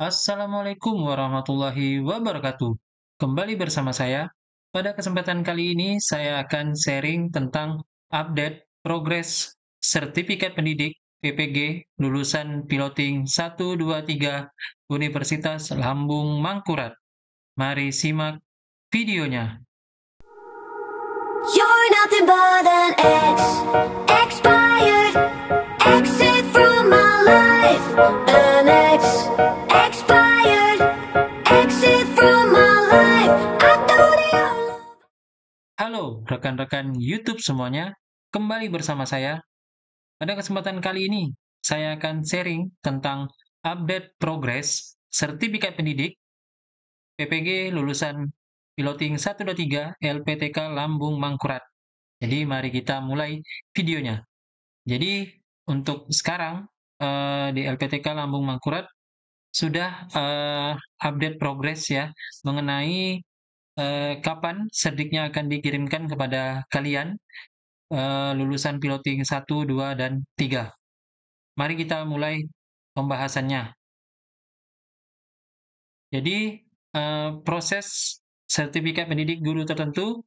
Assalamualaikum warahmatullahi wabarakatuh. Kembali bersama saya. Pada kesempatan kali ini, saya akan sharing tentang update progres sertifikat pendidik PPG lulusan piloting 123 Universitas Lambung Mangkurat. Mari simak videonya. You're nothing but an ex, expired, exit from my life. An ex, expired, exit from my life. I thought your love. Halo rekan-rekan YouTube semuanya, kembali bersama saya. Pada kesempatan kali ini, saya akan sharing tentang update progres sertifikat pendidik PPG lulusan piloting 123 LPTK Lambung Mangkurat. Jadi mari kita mulai videonya. Jadi untuk sekarang di LPTK Lambung Mangkurat sudah update progres ya mengenai kapan serdiknya akan dikirimkan kepada kalian lulusan piloting 1, 2, dan 3. Mari kita mulai pembahasannya. Jadi proses sertifikat pendidik guru tertentu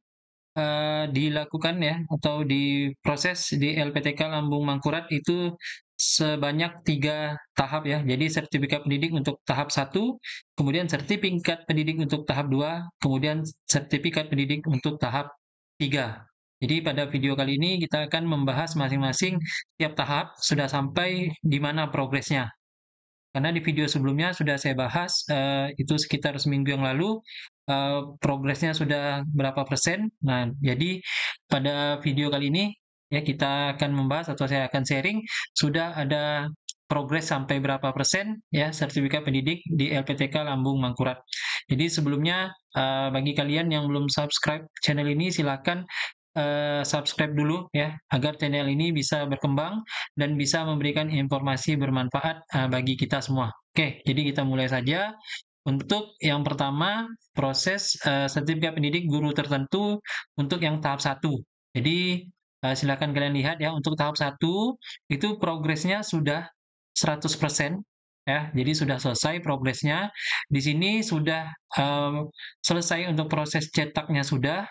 dilakukan ya atau diproses di LPTK Lambung Mangkurat itu sebanyak 3 tahap ya. Jadi sertifikat pendidik untuk tahap 1, kemudian sertifikat pendidik untuk tahap 2, kemudian sertifikat pendidik untuk tahap 3. Jadi pada video kali ini kita akan membahas masing-masing tiap tahap sudah sampai di mana progresnya. Karena di video sebelumnya sudah saya bahas, itu sekitar seminggu yang lalu, progresnya sudah berapa persen. Nah, jadi pada video kali ini, ya kita akan membahas atau saya akan sharing, sudah ada progres sampai berapa persen ya sertifikat pendidik di LPTK Lambung Mangkurat. Jadi sebelumnya, bagi kalian yang belum subscribe channel ini, silakan subscribe dulu ya, agar channel ini bisa berkembang dan bisa memberikan informasi bermanfaat bagi kita semua. Oke, jadi kita mulai saja. Untuk yang pertama, proses sertifikat pendidik guru tertentu untuk yang tahap 1. Jadi, silakan kalian lihat ya, untuk tahap 1 itu progresnya sudah 100% ya. Jadi sudah selesai progresnya. Di sini sudah selesai untuk proses cetaknya sudah,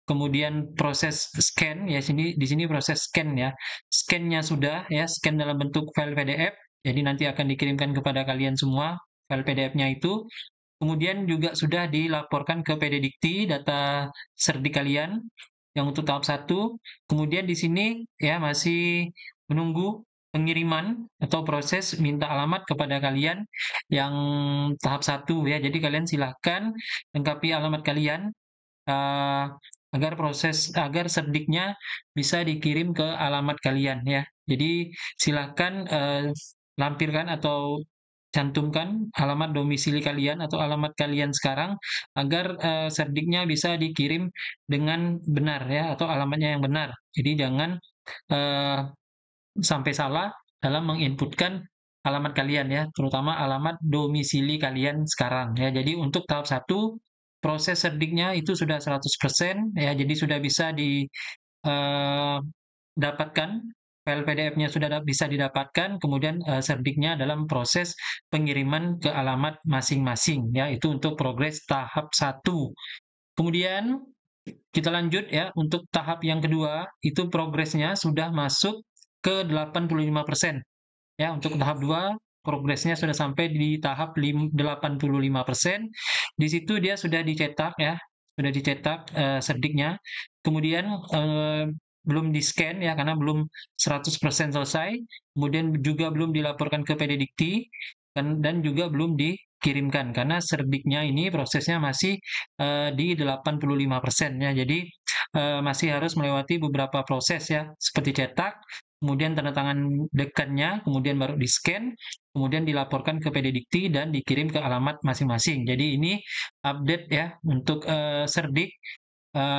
kemudian proses scan ya di sini proses scan ya. Scan-nya sudah ya, scan dalam bentuk file PDF. Jadi nanti akan dikirimkan kepada kalian semua file PDF-nya itu. Kemudian juga sudah dilaporkan ke PD Dikti data serdik kalian yang untuk tahap 1. Kemudian di sini ya masih menunggu pengiriman atau proses minta alamat kepada kalian yang tahap 1 ya. Jadi kalian silahkan lengkapi alamat kalian uh, agar serdiknya bisa dikirim ke alamat kalian ya. Jadi silakan lampirkan atau cantumkan alamat domisili kalian atau alamat kalian sekarang agar serdiknya bisa dikirim dengan benar ya atau alamatnya yang benar. Jadi jangan eh, sampai salah dalam menginputkan alamat kalian ya, terutama alamat domisili kalian sekarang ya. Jadi untuk tahap 1 proses serdiknya itu sudah 100% ya, jadi sudah bisa didapatkan file PDF-nya sudah bisa didapatkan, kemudian serdiknya dalam proses pengiriman ke alamat masing-masing ya, itu untuk progres tahap 1. Kemudian kita lanjut ya, untuk tahap yang kedua, itu progresnya sudah masuk ke 85%. Ya, untuk tahap 2 progresnya sudah sampai di tahap 85%. Di situ dia sudah dicetak ya, sudah dicetak serdiknya. Kemudian belum di-scan ya karena belum 100% selesai. Kemudian juga belum dilaporkan ke PD Dikti dan juga belum dikirimkan karena serdiknya ini prosesnya masih di 85% ya. Jadi masih harus melewati beberapa proses ya, seperti cetak, kemudian tanda tangan dekannya, kemudian baru di-scan, kemudian dilaporkan ke PD Dikti dan dikirim ke alamat masing-masing. Jadi ini update ya untuk serdik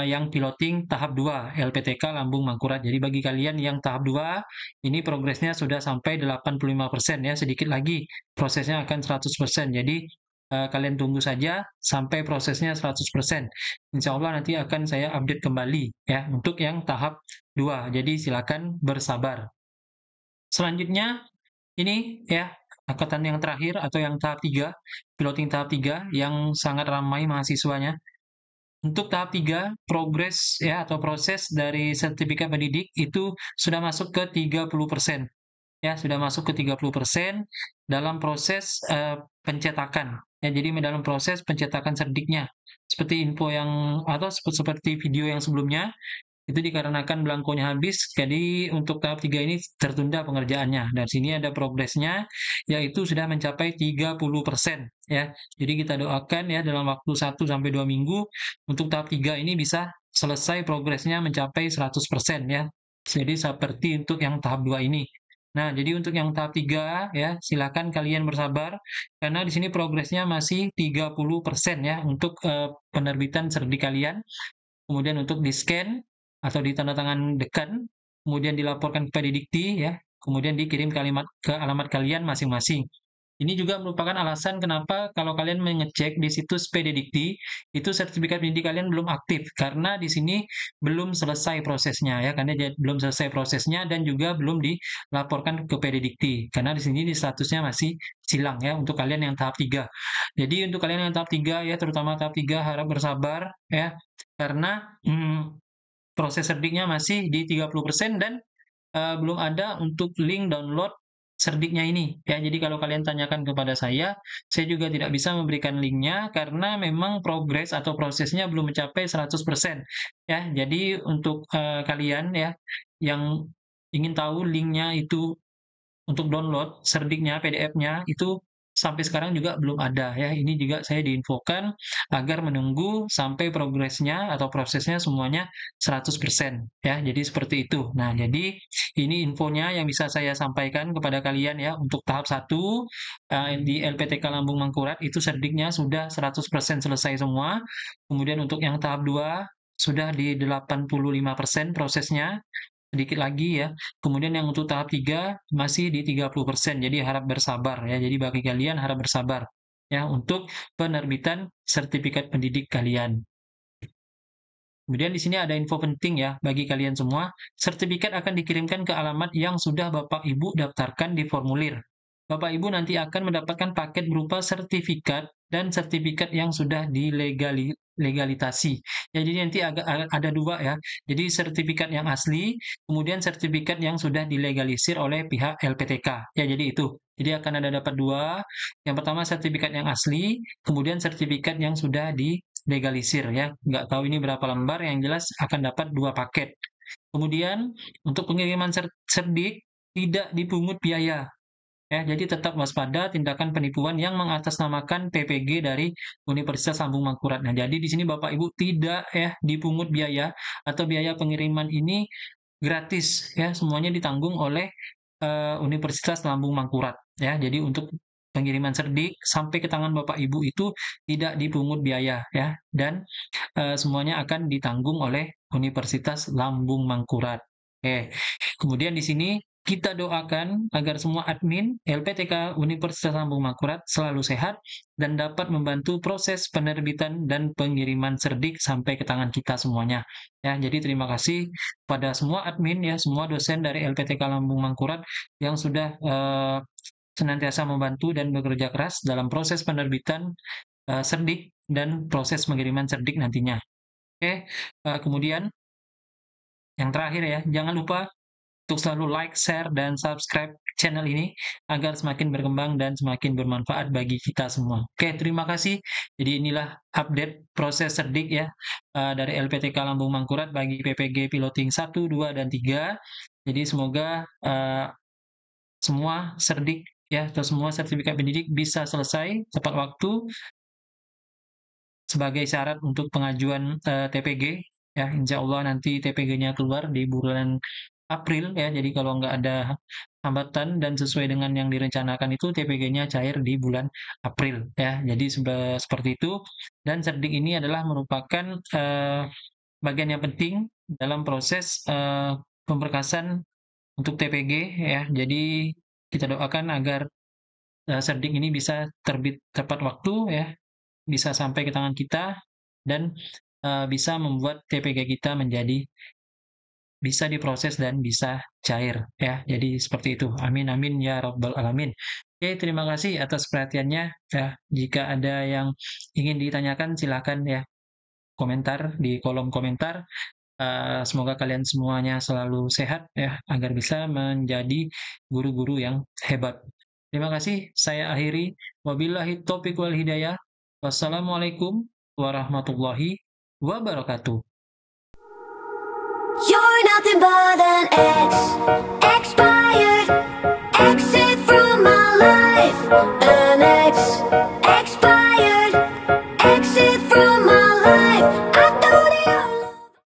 yang piloting tahap 2 LPTK Lambung Mangkurat. Jadi bagi kalian yang tahap 2 ini progresnya sudah sampai 85% ya, sedikit lagi prosesnya akan 100%. Jadi kalian tunggu saja sampai prosesnya 100%. Insya Allah nanti akan saya update kembali ya untuk yang tahap 2. Jadi silakan bersabar. Selanjutnya ini ya angkatan yang terakhir atau yang tahap 3, piloting tahap 3 yang sangat ramai mahasiswanya. Untuk tahap 3, progres ya atau proses dari sertifikat pendidik itu sudah masuk ke 30%. Ya, sudah masuk ke 30% dalam proses pencetakan. Ya, jadi dalam proses pencetakan serdiknya. Seperti info yang atau seperti video yang sebelumnya, itu dikarenakan belangkonya habis, jadi untuk tahap 3 ini tertunda pengerjaannya. Dan sini ada progresnya, yaitu sudah mencapai 30%. Ya. Jadi kita doakan ya dalam waktu 1-2 minggu, untuk tahap 3 ini bisa selesai progresnya mencapai 100% ya. Jadi seperti untuk yang tahap 2 ini. Nah, jadi untuk yang tahap 3 ya, silakan kalian bersabar karena di sini progresnya masih 30% ya untuk penerbitan serdik kalian. Kemudian untuk di-scan atau ditandatangan dekan, kemudian dilaporkan kepada dikti ya, kemudian dikirim ke alamat kalian masing-masing. Ini juga merupakan alasan kenapa kalau kalian mengecek di situs PD Dikti, itu sertifikat pendidik kalian belum aktif karena di sini belum selesai prosesnya ya, karena belum selesai prosesnya dan juga belum dilaporkan ke PD Dikti. Karena di sini di statusnya masih silang ya untuk kalian yang tahap 3. Jadi untuk kalian yang tahap 3 ya, terutama tahap 3 harap bersabar ya karena proses serdiknya masih di 30% dan belum ada untuk link download serdiknya ini ya. Jadi kalau kalian tanyakan kepada saya juga tidak bisa memberikan linknya karena memang progres atau prosesnya belum mencapai 100% ya. Jadi untuk kalian ya yang ingin tahu linknya itu untuk download serdiknya, PDF-nya itu sampai sekarang juga belum ada ya. Ini juga saya diinfokan agar menunggu sampai progresnya atau prosesnya semuanya 100% ya. Jadi seperti itu. Nah, jadi ini infonya yang bisa saya sampaikan kepada kalian ya. Untuk tahap 1 di LPTK Lambung Mangkurat itu serdiknya sudah 100% selesai semua. Kemudian untuk yang tahap 2 sudah di 85% prosesnya, sedikit lagi ya. Kemudian yang untuk tahap 3 masih di 30%. Jadi harap bersabar ya. Jadi bagi kalian harap bersabar ya untuk penerbitan sertifikat pendidik kalian. Kemudian di sini ada info penting ya bagi kalian semua. Sertifikat akan dikirimkan ke alamat yang sudah Bapak Ibu daftarkan di formulir. Bapak Ibu nanti akan mendapatkan paket berupa sertifikat dan sertifikat yang sudah dilegalitasi. Ya, jadi nanti ada dua ya. Jadi sertifikat yang asli, kemudian sertifikat yang sudah dilegalisir oleh pihak LPTK. Ya, jadi itu. Jadi akan ada dapat dua. Yang pertama sertifikat yang asli, kemudian sertifikat yang sudah dilegalisir ya. Nggak tahu ini berapa lembar, yang jelas akan dapat 2 paket. Kemudian untuk pengiriman serdik tidak dipungut biaya. Ya, jadi tetap waspada tindakan penipuan yang mengatasnamakan PPG dari Universitas Lambung Mangkurat. Nah, jadi di sini Bapak Ibu tidak ya dipungut biaya atau biaya pengiriman ini gratis ya, semuanya ditanggung oleh Universitas Lambung Mangkurat ya. Jadi untuk pengiriman serdik sampai ke tangan Bapak Ibu itu tidak dipungut biaya ya dan semuanya akan ditanggung oleh Universitas Lambung Mangkurat. Oke. Kemudian di sini kita doakan agar semua admin LPTK Universitas Lambung Mangkurat selalu sehat dan dapat membantu proses penerbitan dan pengiriman serdik sampai ke tangan kita semuanya. Ya, jadi terima kasih pada semua admin ya, semua dosen dari LPTK Lambung Mangkurat yang sudah senantiasa membantu dan bekerja keras dalam proses penerbitan serdik dan proses pengiriman serdik nantinya. Oke, kemudian yang terakhir ya, jangan lupa untuk selalu like, share, dan subscribe channel ini agar semakin berkembang dan semakin bermanfaat bagi kita semua. Oke, terima kasih. Jadi inilah update proses serdik ya dari LPTK Lambung Mangkurat bagi PPG Piloting 1, 2, dan 3. Jadi semoga semua serdik ya atau semua sertifikat pendidik bisa selesai tepat waktu sebagai syarat untuk pengajuan TPG ya. Insya Allah nanti TPG-nya keluar di bulan April ya. Jadi kalau nggak ada hambatan dan sesuai dengan yang direncanakan itu TPG-nya cair di bulan April ya. Jadi seperti itu. Dan serdik ini adalah merupakan bagian yang penting dalam proses pemberkasan untuk TPG ya. Jadi kita doakan agar serdik ini bisa terbit tepat waktu ya, bisa sampai ke tangan kita dan bisa membuat TPG kita menjadi bisa diproses dan bisa cair ya. Jadi seperti itu. Amin amin ya rabbal alamin. Oke, terima kasih atas perhatiannya. Ya, jika ada yang ingin ditanyakan, silakan ya komentar di kolom komentar. Semoga kalian semuanya selalu sehat ya, agar bisa menjadi guru-guru yang hebat. Terima kasih, saya akhiri. Wabillahi taufiq wal hidayah. Wassalamualaikum warahmatullahi wabarakatuh. You're nothing but an expired exit from my life. An